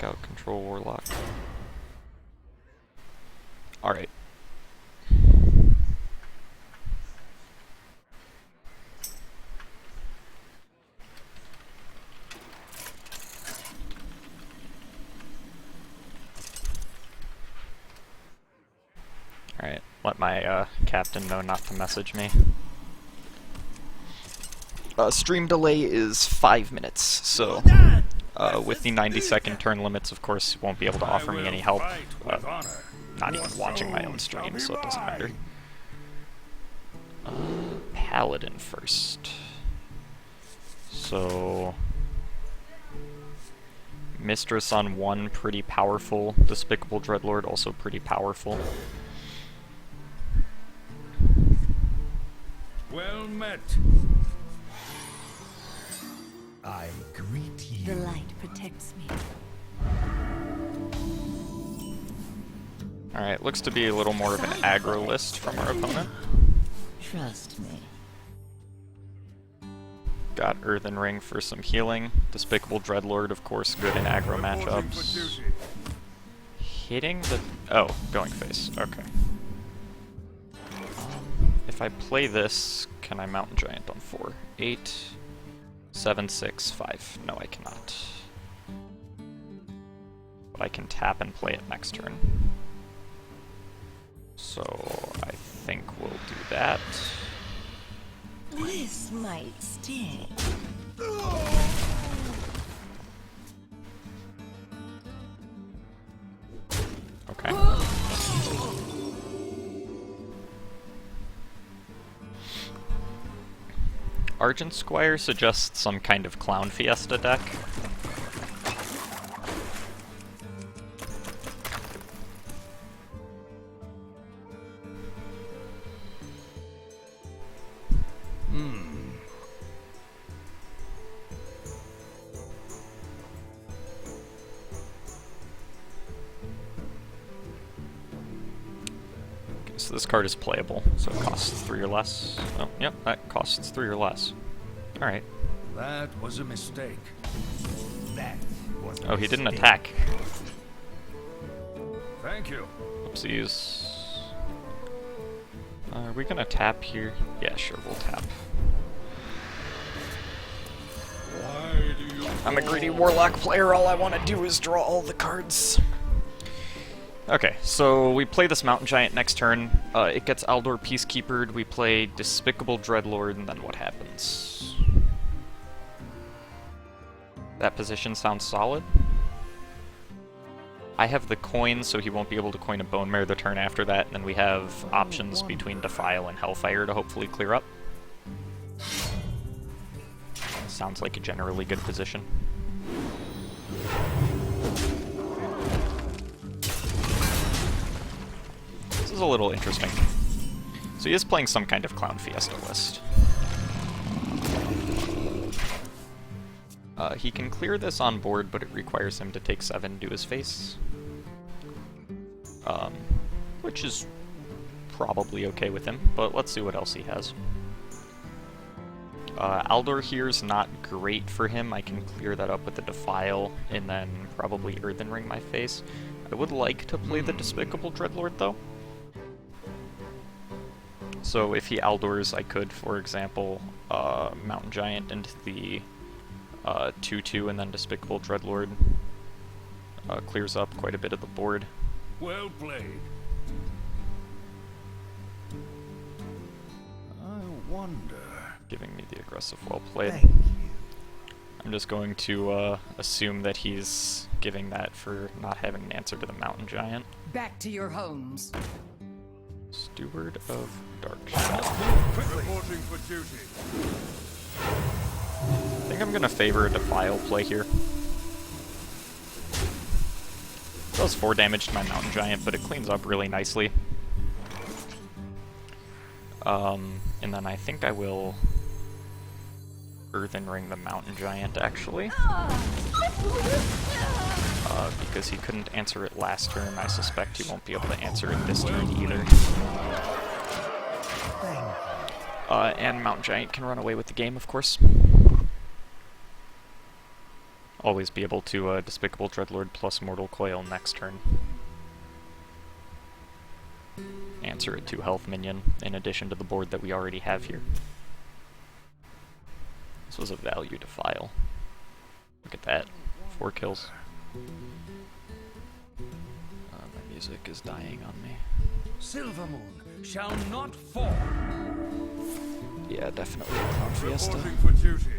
Out control Warlock. Alright. Alright, let my captain know not to message me. Stream delay is 5 minutes, so with the 90-second turn limits, of course, you won't be able to offer me any help. Not even watching my own stream, so it doesn't matter. Paladin first. So... Mistress on 1, pretty powerful. Despicable Dreadlord, also pretty powerful. Well met. I greet you. The light protects me. Alright, looks to be a little more of an aggro list from our opponent. Trust me. Got Earthen Ring for some healing. Despicable Dreadlord, of course, good in aggro matchups. Hitting the... oh, going face. Okay. If I play this, can I Mountain Giant on 4? 8, 7, 6, 5. No, I cannot. But I can tap and play it next turn. So, I think we'll do that. This might sting. Okay. Argent Squire suggests some kind of Clown Fiesta deck. So this card is playable, so it costs 3 or less. Oh, yep, that costs 3 or less. Alright. That was a mistake. That was a Oh, he didn't mistake. attack. Thank you. Oopsies. Are we gonna tap here? Yeah, sure, we'll tap. Why do you I'm a greedy Warlock player, all I want to do is draw all the cards. Okay, so we play this Mountain Giant next turn. It gets Aldor Peacekeepered, we play Despicable Dreadlord, and then what happens? That position sounds solid. I have the coin, so he won't be able to coin a Bone Mare the turn after that, and then we have options between Defile and Hellfire to hopefully clear up. Sounds like a generally good position. This is a little interesting. So he is playing some kind of Clown Fiesta list. He can clear this on board, but it requires him to take 7 to his face. Which is probably okay with him, but let's see what else he has. Aldor here's not great for him. I can clear that up with the Defile, and then probably Earthen Ring my face. I would like to play the Despicable Dreadlord, though. So if he Aldors, I could, for example, Mountain Giant into the 2-2, and then Despicable Dreadlord clears up quite a bit of the board. well played? I wonder. Giving me the aggressive well played. Thank you. I'm just going to assume that he's giving that for not having an answer to the Mountain Giant. Back to your homes. Steward of Dark Shadow. Reporting for duty. I think I'm going to favor a Defile play here. Does 4 damage to my Mountain Giant, but it cleans up really nicely. And then I think I will Earthen Ring the Mountain Giant, actually. Because he couldn't answer it last turn, I suspect he won't be able to answer it this turn either. And Mountain Giant can run away with the game, of course. always be able to Despicable Dreadlord plus Mortal Coil next turn. Answer a 2 health minion, in addition to the board that we already have here. This was a value to file. Look at that. 4 kills. My music is dying on me. Silver Moon shall not fall. Yeah, definitely a Clown Fiesta. Reporting for duty.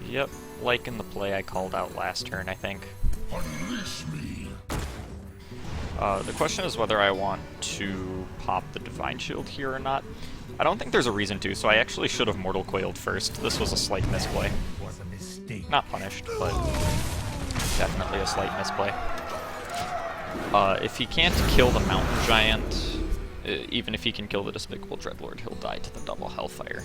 Yep, liking the play I called out last turn, I think. Unleash me. The question is whether I want to pop the Divine Shield here or not. I don't think there's a reason to, so I actually should have Mortal Coiled first. This was a slight misplay. Was a mistake. Not punished, but definitely a slight misplay. If he can't kill the Mountain Giant, even if he can kill the Despicable Dreadlord, he'll die to the double Hellfire.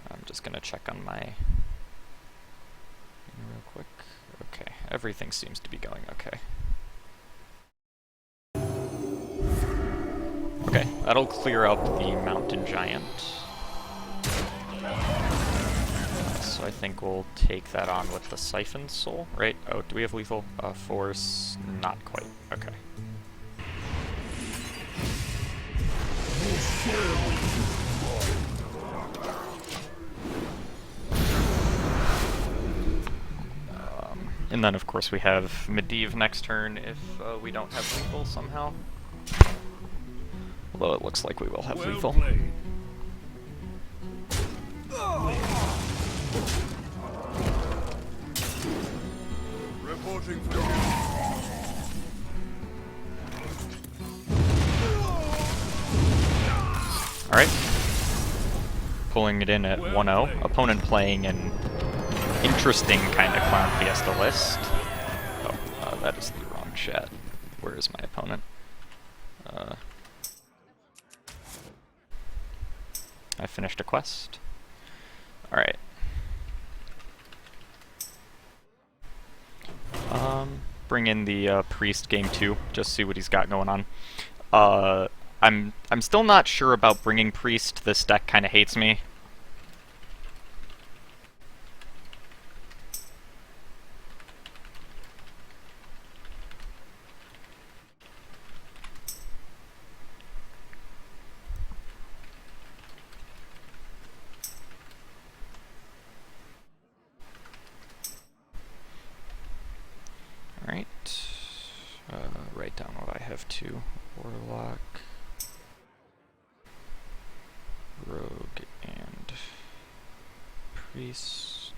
I'm just gonna check on my real quick. Okay, everything seems to be going okay. Okay, that'll clear up the Mountain Giant. So I think we'll take that on with the Siphon Soul, right? Oh, do we have lethal? Force? Not quite. Okay. And then, of course, we have Medivh next turn if we don't have lethal somehow. Although it looks like we will have Well lethal. played. Reporting for duty. Alright. Pulling it in at 1-0. Opponent playing an interesting kind of Clown Fiesta list. Oh, that is the wrong chat. Where is my opponent? I finished a quest. Alright. Bring in the Priest game 2, just see what he's got going on. I'm still not sure about bringing Priest. This deck kind of hates me. Alright. Write down what I have to. Warlock, Rogue, and Priest.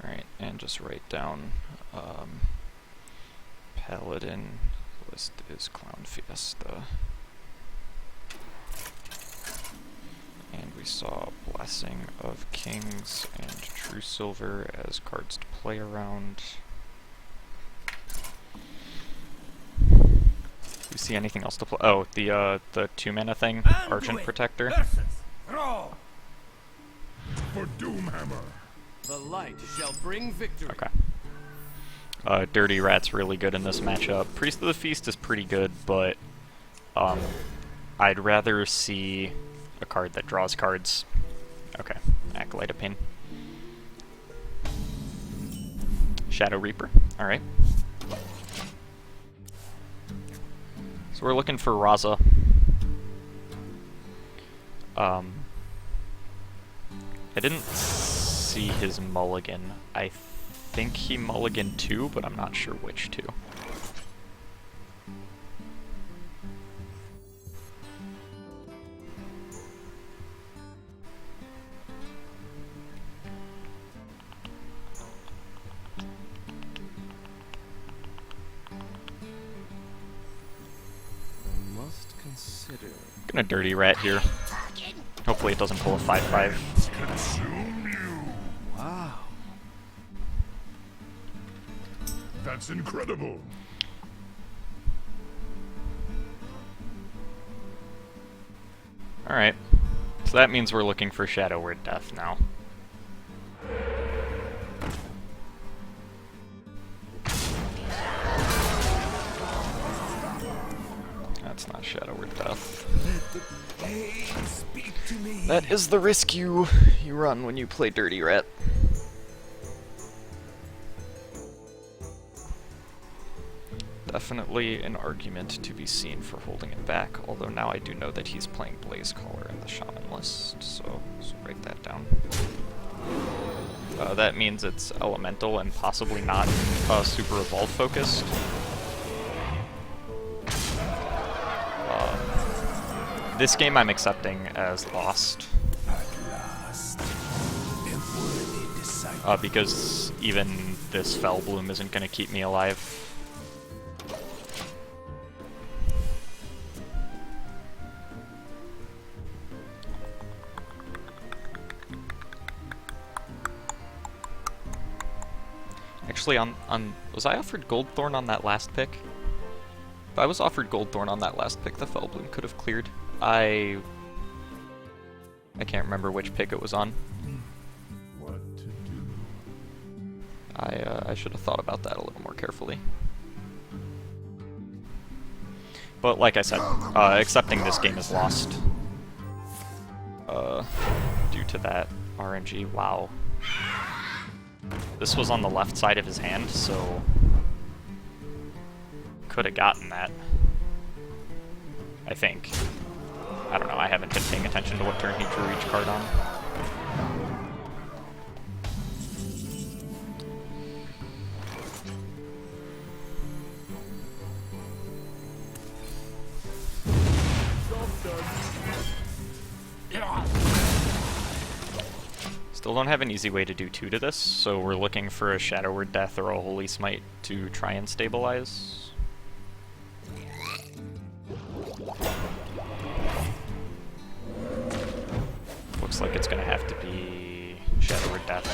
Alright, and just write down Paladin. List is Clown Fiesta. And we saw Blessing of Kings and True Silver as cards to play around. Do you see anything else to play? Oh, the 2-mana thing, Argent Protector. Throw. For Doomhammer. The light shall bring victory. Okay. Dirty Rat's really good in this matchup. Priest of the Feast is pretty good, but I'd rather see a card that draws cards. Okay, Acolyte of Pain. Shadow Reaper, alright. So we're looking for Raza. I didn't see his mulligan. I think he mulliganed 2, but I'm not sure which 2. Gonna Dirty Rat here. Hopefully it doesn't pull a 5/5. Consume you. Wow. That's incredible. Alright. So that means we're looking for Shadow Word Death now. That's not Shadow Word Death. That is the risk you run when you play Dirty Rat. Definitely an argument to be seen for holding it back, although now I do know that he's playing Blazecaller in the Shaman list, so write that down. That means it's Elemental and possibly not Super Evolve focused. This game I'm accepting as lost. Because even this Fell Bloom isn't going to keep me alive. Actually, was I offered Goldthorn on that last pick? If I was offered Goldthorn on that last pick, the Fellbloom could have cleared. I can't remember which pick it was on. What to do? I should have thought about that a little more carefully. But like I said, accepting this game is lost. Due to that RNG. Wow. This was on the left side of his hand, so could have gotten that. I think. I don't know, I haven't been paying attention to what turn he drew each card on. Still don't have an easy way to do 2 to this, so we're looking for a Shadow Word Death or a Holy Smite to try and stabilize. Looks like it's gonna have to be Shadow Word Death.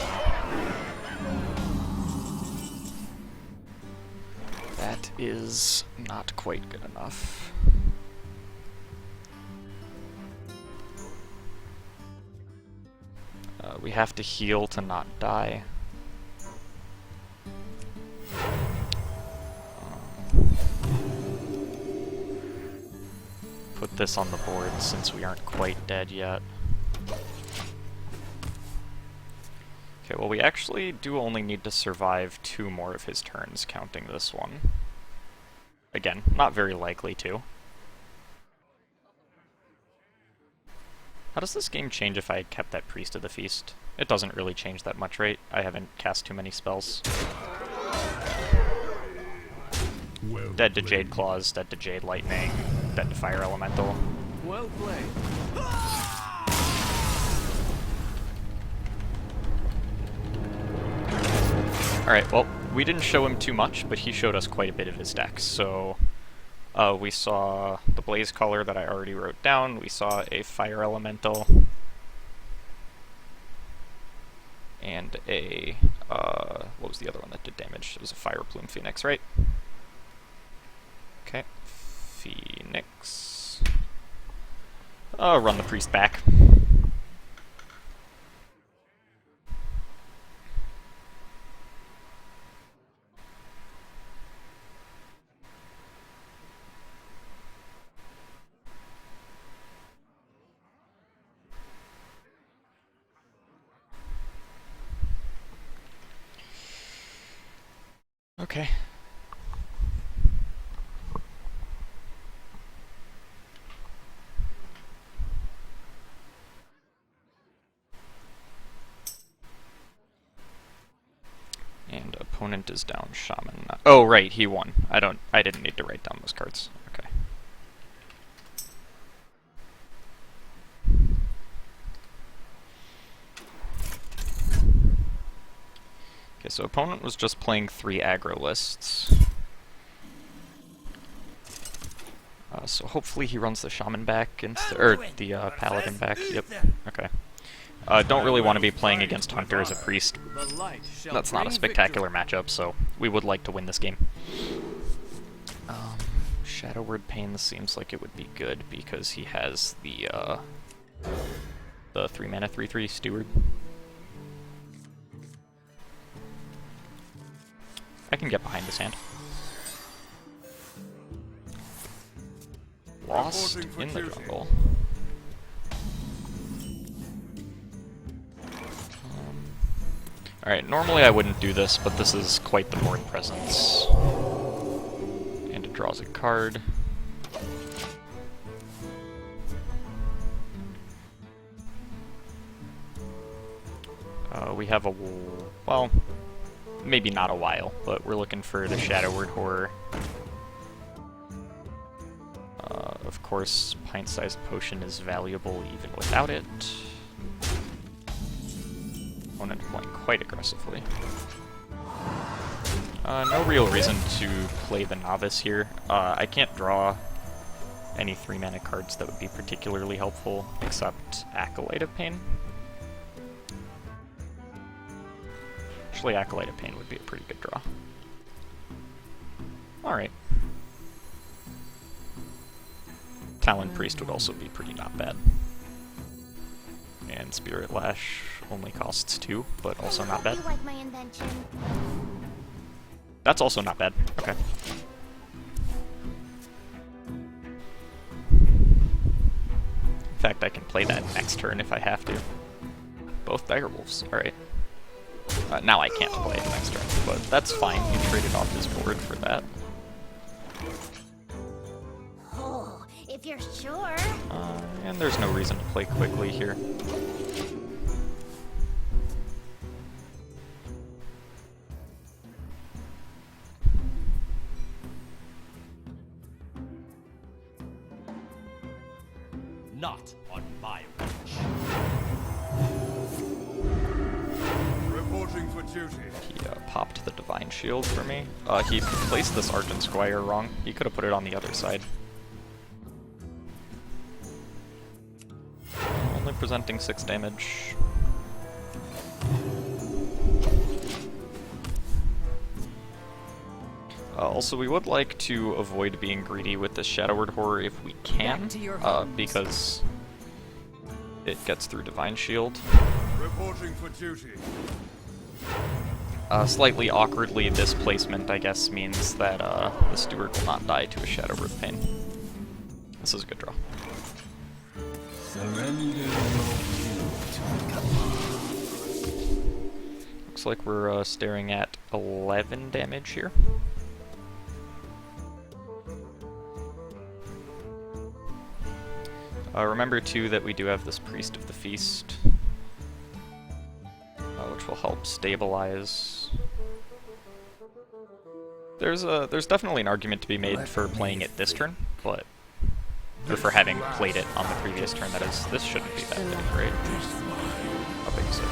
That is not quite good enough. We have to heal to not die. Put this on the board since we aren't quite dead yet. Okay, well we actually do only need to survive 2 more of his turns, counting this one. Again, not very likely to. How does this game change if I had kept that Priest of the Feast? It doesn't really change that much, right? I haven't cast too many spells. Well Dead to Jade Claws, dead to Jade Lightning, dead to Fire Elemental. Well played. Alright, well, we didn't show him too much, but he showed us quite a bit of his deck, so... we saw the Blazecaller that I already wrote down, we saw a Fire Elemental, and a, what was the other one that did damage? It was a Fire Plume Phoenix, right? Okay, Phoenix. Run the Priest back. Okay. And opponent is down Shaman. Oh, right, he won. I didn't need to write down those cards. Okay. Okay, so opponent was just playing 3 aggro lists. So hopefully he runs the Shaman back, or the Paladin back. Yep, okay. Don't really want to be playing against Hunter as a Priest. That's not a spectacular matchup, so we would like to win this game. Shadow Word Pain seems like it would be good because he has the The 3-mana 3/3 Steward. I can get behind this hand. Lost in the jungle. Alright, normally I wouldn't do this, but this is quite the board presence. And it draws a card. We have a... well, maybe not a while, but we're looking for the Shadow Word Horror. Of course, Pint-Sized Potion is valuable even without it. Opponent playing quite aggressively. No real reason to play the Novice here. I can't draw any 3-mana cards that would be particularly helpful, except Acolyte of Pain. Actually, Acolyte of Pain would be a pretty good draw. Alright. Talon Priest would also be pretty not bad. And Spirit Lash only costs 2, but also not bad. You like my invention? That's also not bad. Okay. In fact, I can play that next turn if I have to. Both Direwolves. Alright. Now I can't play it next turn, but that's fine. He traded off his board for that. Oh, if you're sure. And there's no reason to play quickly here. Not on my watch. Reporting for duty. He popped the Divine Shield for me. He placed this Argent Squire wrong. He could have put it on the other side. Only presenting 6 damage. Also, we would like to avoid being greedy with the Shadow Word Horror if we can, Back to your homes. because it gets through Divine Shield. Reporting for duty. Slightly awkwardly, this placement, I guess, means that the Steward will not die to a Shadow Word Pain. This is a good draw. Looks like we're staring at 11 damage here. Remember, too, that we do have this Priest of the Feast, which will help stabilize. There's definitely an argument to be made for playing it this turn, but or for having played it on the previous turn. That is, this shouldn't be that big, right? How big is it?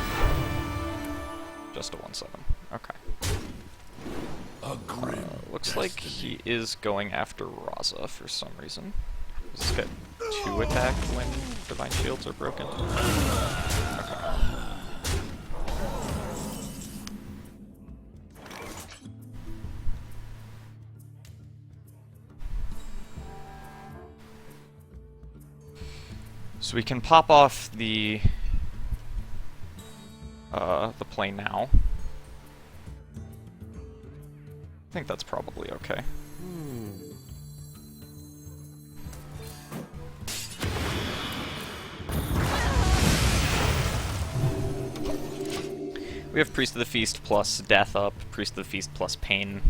Just a 1/7. Okay. Looks like he is going after Raza for some reason. Does this get 2 attack when Divine Shields are broken? Okay. So we can pop off the play now. I think that's probably okay. We have Priest of the Feast plus Death up, Priest of the Feast plus Pain.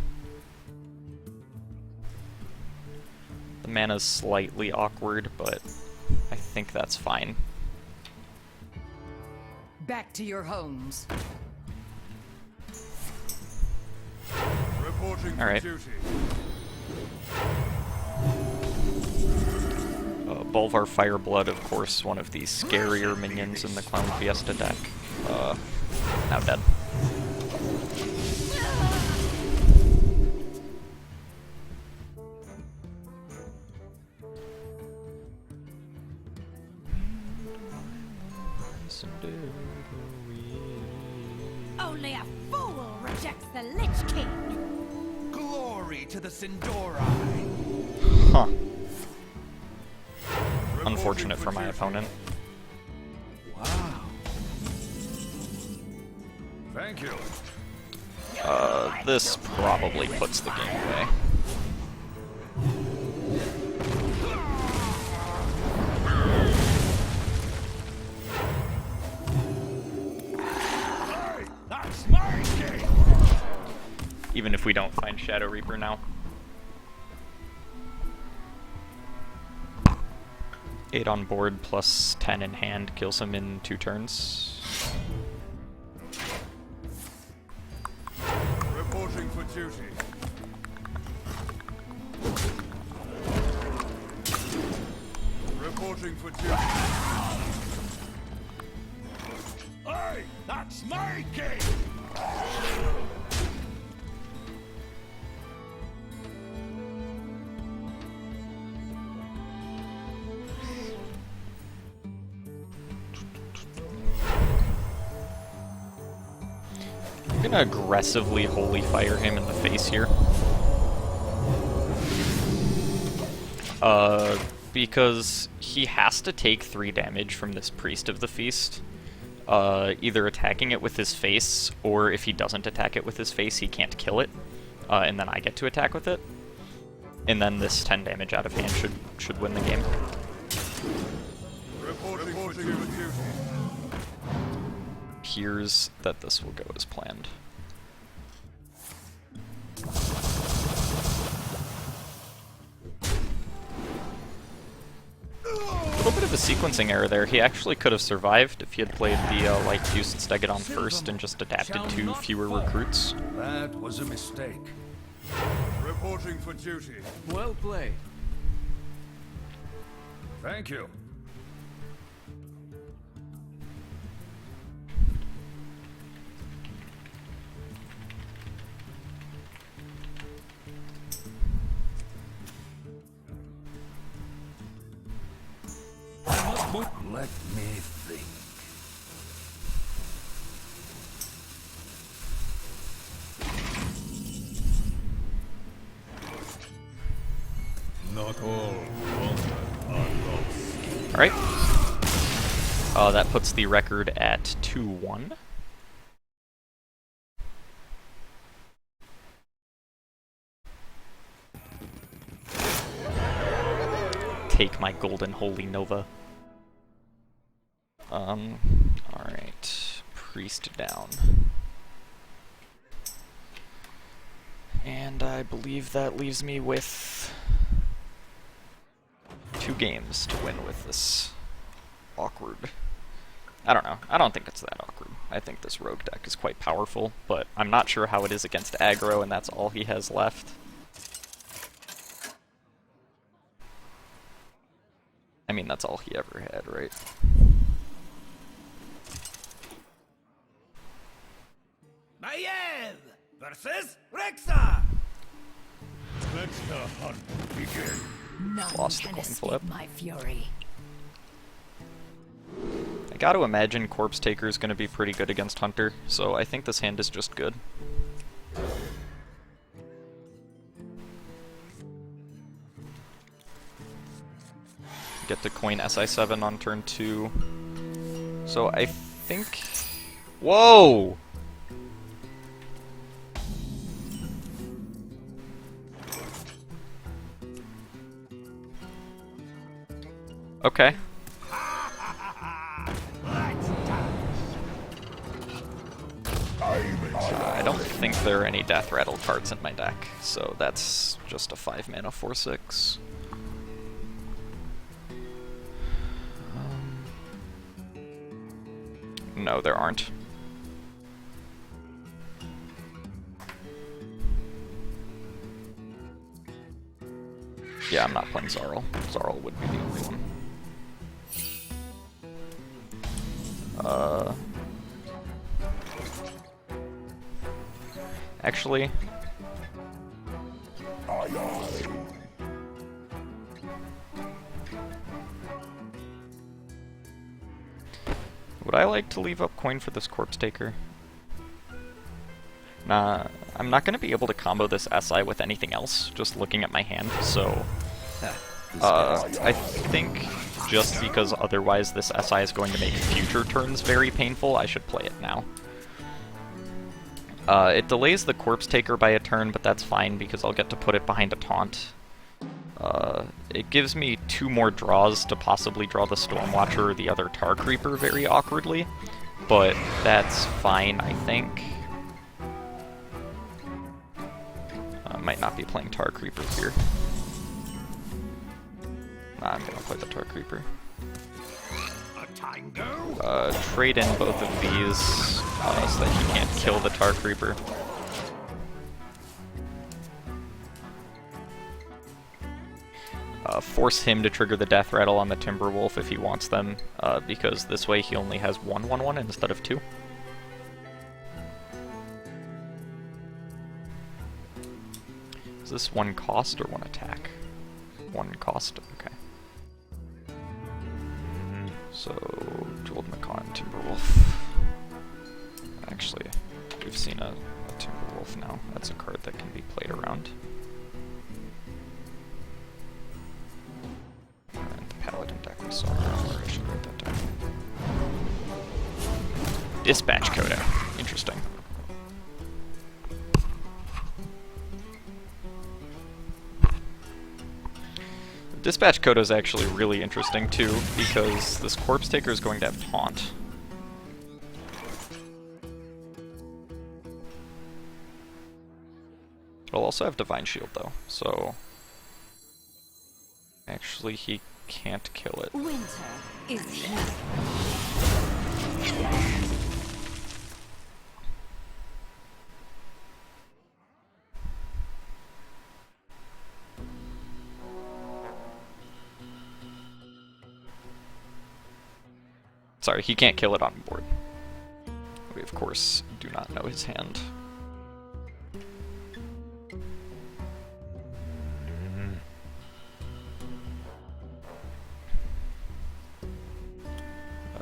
The mana's slightly awkward, but I think that's fine. Back to your homes. Reporting All right. for duty. Bolvar Fireblood, of course, one of the scarier minions in the Clown Fiesta deck. Now dead. Only a fool rejects the Lich King. Glory to the Sindori. Huh. Unfortunate for my opponent. Thank you. This probably puts the game away. That's my game! Even if we don't find Shadow Reaper now. 8 on board plus 10 in hand kills him in 2 turns. Reporting for duty. Reporting for duty. Hey, that's my game! I'm gonna aggressively Holy Fire him in the face here. Because he has to take 3 damage from this Priest of the Feast. Either attacking it with his face, or if he doesn't attack it with his face, he can't kill it. And then I get to attack with it. And then this 10 damage out of hand should win the game. Reporting for duty. Appears that this will go as planned. A little bit of a sequencing error there. He actually could have survived if he had played the Light Fused Stegadon first and just adapted to fewer recruits. That was a mistake. Reporting for duty. Well played. Thank you. Let me think. Not all wonder are lost. Alright. That puts the record at 2-1. Take my golden holy nova. Alright. Priest down. And I believe that leaves me with 2 games to win with this awkward. I don't know. I don't think it's that awkward. I think this rogue deck is quite powerful, but I'm not sure how it is against aggro, and that's all he has left. I mean, that's all he ever had, right? Maiev versus Rexa! Let the hunt begin. None Lost the can coin escape flip. my fury. I gotta imagine Corpse Taker is gonna be pretty good against Hunter, so I think this hand is just good. Get to coin SI7 on turn 2. So I think... Whoa! Okay. I don't think there are any Death Rattle cards in my deck, so that's just a 5-mana 4/6. No, there aren't. Yeah, I'm not playing Zarl. Zarl would be the only one. Actually... Would I like to leave up coin for this Corpse Taker? Nah, I'm not going to be able to combo this SI with anything else, just looking at my hand, so... I think just because otherwise this SI is going to make future turns very painful, I should play it now. It delays the Corpse Taker by a turn, but that's fine because I'll get to put it behind a taunt. It gives me 2 more draws to possibly draw the Stormwatcher or the other Tar Creeper very awkwardly, but that's fine, I think. I might not be playing Tar Creeper here. Nah, I'm gonna play the Tar Creeper. Trade in both of these so that he can't kill the Tar Creeper. Force him to trigger the Death Rattle on the Timberwolf if he wants them, because this way he only has 1/1/1 instead of 2. Is this 1 cost or 1 attack? 1 cost, okay. So, Jeweled Macaw and Timberwolf. Actually, we've seen a Timberwolf now. That's a card that can be played around. And the Paladin deck we saw earlier, I should write that down. Dispatch Coda. Interesting. Dispatch Coda is actually really interesting too, because this Corpse Taker is going to have Taunt. It'll also have Divine Shield though, so... Actually, he can't kill it. Winter is here. Sorry, he can't kill it on board. We, of course, do not know his hand.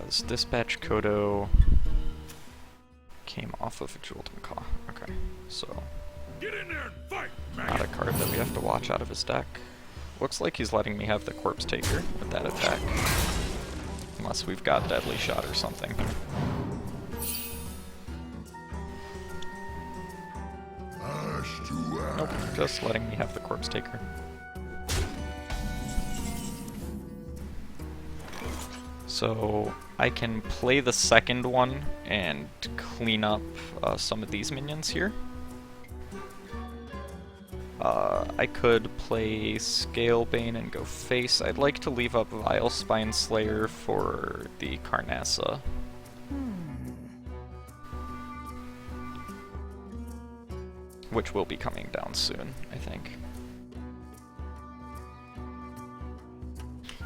This Dispatch Kodo came off of a Jeweled Macaw. Okay, so Get in there and fight, not a card that we have to watch out of his deck. Looks like he's letting me have the Corpse Taker with that attack. Unless we've got Deadly Shot or something. Nope, just letting me have the Corpse Taker. So I can play the second one and clean up some of these minions here. I could play Scalebane and go face. I'd like to leave up Vile Spine Slayer for the Carnassa. Which will be coming down soon, I think.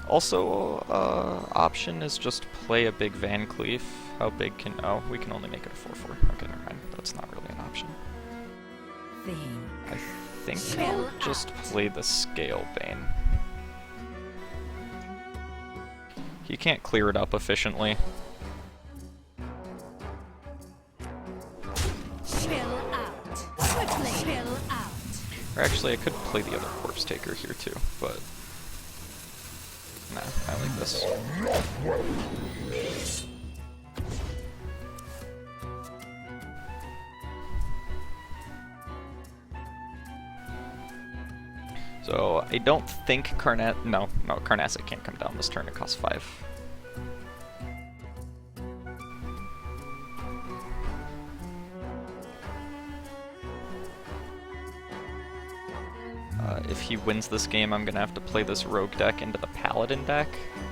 Also, option is just play a big Van Cleef. How big can... oh, we can only make it a 4/4. Okay, never mind. That's not really an option. I think I'll just play the Scalebane. He can't clear it up efficiently. Chill out. Swiftly chill out. Or actually, I could play the other Corpse Taker here too, but... nah, I like this. So, I don't think Carnassa can't come down this turn, it costs 5. If he wins this game, I'm gonna have to play this Rogue deck into the Paladin deck,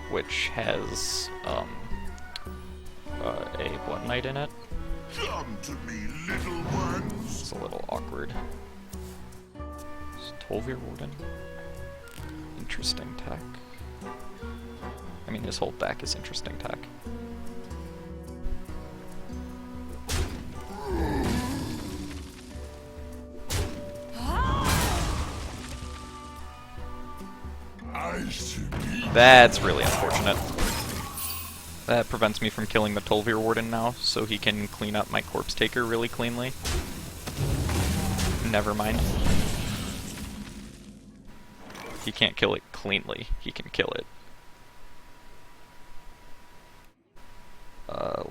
which has a Blood Knight in it. Come to me, little ones. It's a little awkward. Tolvir Warden. Interesting tech. I mean, his whole deck is interesting tech. That's really unfortunate. That prevents me from killing the Tolvir Warden now, so he can clean up my Corpse Taker really cleanly. Never mind. He can't kill it cleanly, he can kill it.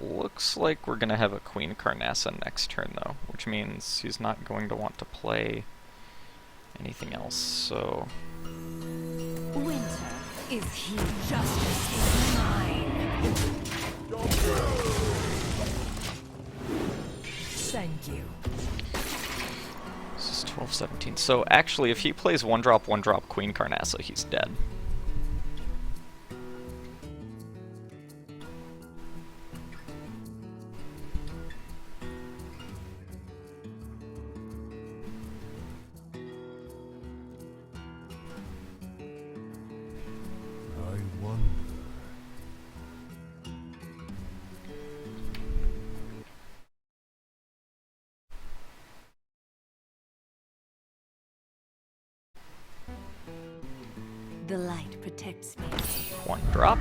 Looks like we're gonna have a Queen Carnassa next turn though, which means he's not going to want to play anything else, so... Winter is here. Justice is mine. Thank you. This is 12-17. So actually, if he plays 1-drop Queen Carnassa, he's dead. I wonder. The light protects me. 1-drop.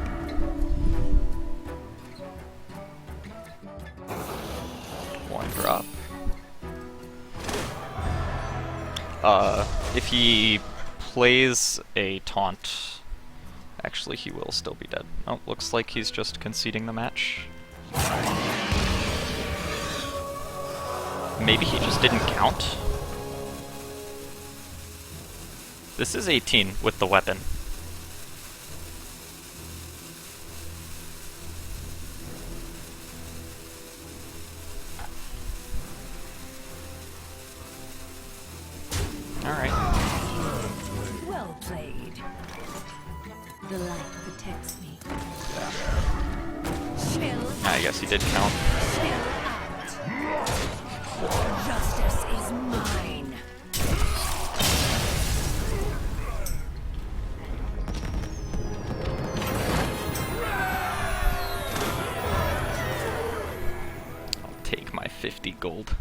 One drop. If he plays a taunt, actually he will still be dead. Oh, looks like he's just conceding the match. Maybe he just didn't count? This is 18 with the weapon. Alright. Well played. The light protects me. Chill I guess he did count. out. Justice is mine. I'll take my 50 gold.